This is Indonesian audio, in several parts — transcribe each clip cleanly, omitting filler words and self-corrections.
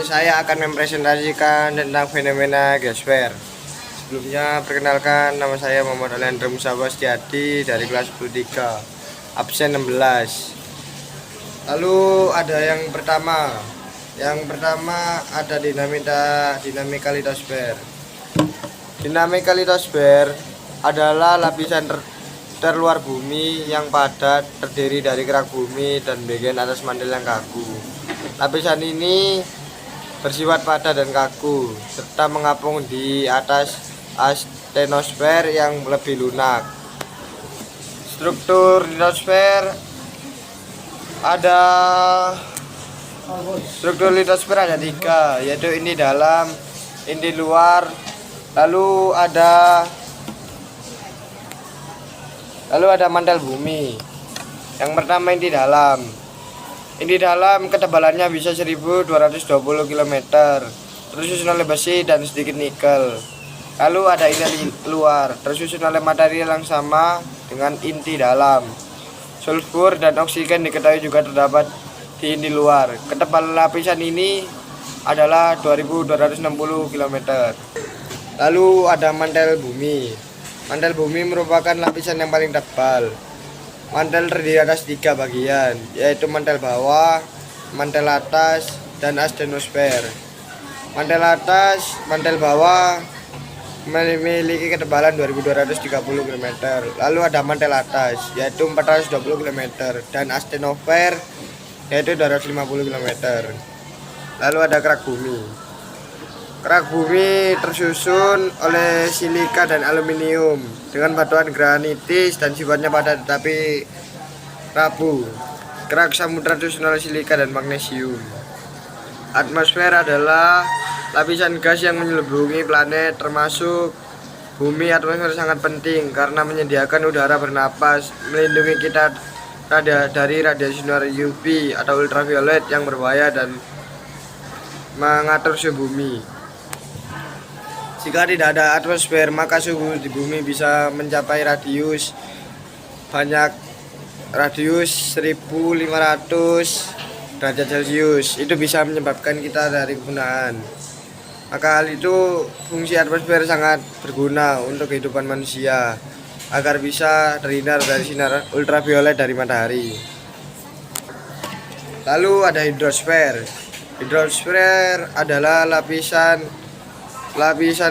saya akan mempresentasikan tentang fenomena geosfer. Sebelumnya perkenalkan, nama saya Muhammad Alendra Musawa Setiadi dari kelas 13 absen 16. Lalu ada yang pertama. Yang pertama ada dinamika litosfer. Dinamika litosfer adalah lapisan terluar bumi yang padat, terdiri dari kerak bumi dan bagian atas mantel yang kaku. Lapisan ini bersifat padat dan kaku, serta mengapung di atas astenosfer yang lebih lunak. Struktur litosfer ada tiga, yaitu inti dalam, inti luar, lalu ada mantel bumi. Yang pertama inti dalam. Inti dalam ketebalannya bisa 1220 km, tersusun oleh besi dan sedikit nikel. Lalu ada inti luar, tersusun oleh material yang sama dengan inti dalam. Sulfur dan oksigen diketahui juga terdapat di inti luar. Ketebalan lapisan ini adalah 2260 km. Lalu ada mantel bumi. Mantel bumi merupakan lapisan yang paling tebal. Mantel terdiri atas 3 bagian, yaitu mantel bawah, mantel atas, dan astenosfer. Mantel bawah memiliki ketebalan 2230 km. Lalu ada mantel atas, yaitu 420 km, dan astenosfer, yaitu 250 km. Lalu ada kerak bumi. Kerak bumi tersusun oleh silika dan aluminium dengan batuan granitis dan sifatnya padat tetapi rapuh. Kerak samudra tersusun oleh silika dan magnesium. Atmosfer adalah lapisan gas yang menyelimuti planet termasuk bumi. Atmosfer sangat penting karena menyediakan udara bernapas, melindungi kita dari radiasi sinar UV atau ultraviolet yang berbahaya dan mengatur suhu bumi. Jika tidak ada atmosfer, maka suhu di bumi bisa mencapai radius 1500 derajat Celcius. Itu bisa menyebabkan kita dari kepunaan. Maka hal itu, fungsi atmosfer sangat berguna untuk kehidupan manusia agar bisa terhindar dari sinar ultraviolet dari matahari. Lalu ada hidrosfer. Hidrosfer adalah lapisan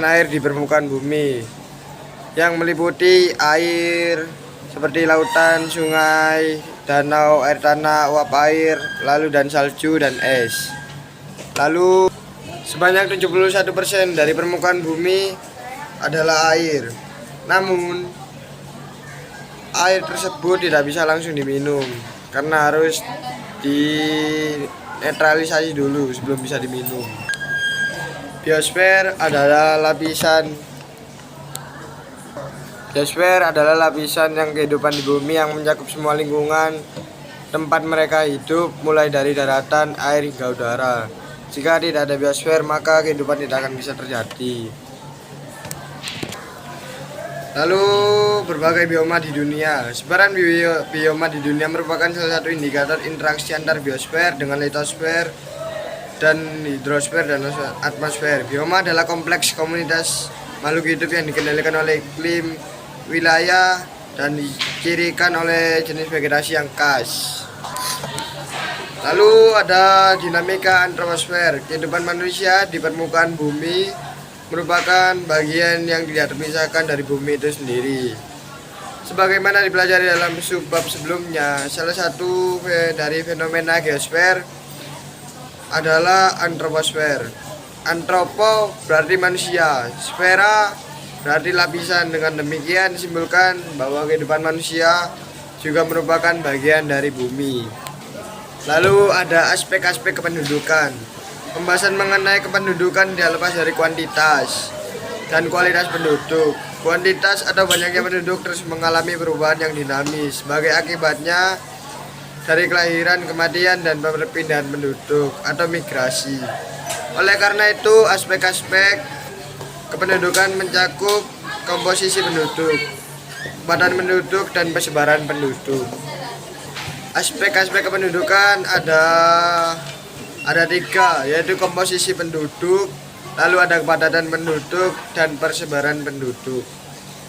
air di permukaan bumi yang meliputi air seperti lautan, sungai, danau, air tanah, uap air, lalu dan salju dan es. Lalu sebanyak 71% dari permukaan bumi adalah air. Namun air tersebut tidak bisa langsung diminum karena harus dinetralisasi dulu sebelum bisa diminum. Biosfer adalah lapisan yang kehidupan di bumi yang mencakup semua lingkungan tempat mereka hidup, mulai dari daratan, air hingga udara. Jika tidak ada biosfer, maka kehidupan tidak akan bisa terjadi. Lalu berbagai bioma di dunia. Sebaran bioma di dunia merupakan salah satu indikator interaksi antar biosfer dengan litosfer dan hidrosfer dan atmosfer. Bioma adalah kompleks komunitas makhluk hidup yang dikendalikan oleh iklim, wilayah, dan dicirikan oleh jenis vegetasi yang khas. Lalu ada dinamika antroposfer. Kehidupan manusia di permukaan bumi merupakan bagian yang tidak terpisahkan dari bumi itu sendiri. Sebagaimana dipelajari dalam subbab sebelumnya, salah satu dari fenomena geosfer adalah antroposfer. Antropo berarti manusia, sfera berarti lapisan. Dengan demikian disimbolkan bahwa kehidupan manusia juga merupakan bagian dari bumi. Lalu ada aspek-aspek kependudukan. Pembahasan mengenai kependudukan tidak lepas dari kuantitas dan kualitas penduduk. Kuantitas atau banyaknya penduduk terus mengalami perubahan yang dinamis sebagai akibatnya dari kelahiran, kematian, dan perpindahan penduduk atau migrasi. Oleh karena itu, aspek-aspek kependudukan mencakup komposisi penduduk, padan penduduk, dan persebaran penduduk. Aspek-aspek kependudukan ada Ada 3, yaitu komposisi penduduk, lalu ada kepadatan penduduk, dan persebaran penduduk.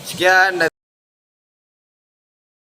Sekian.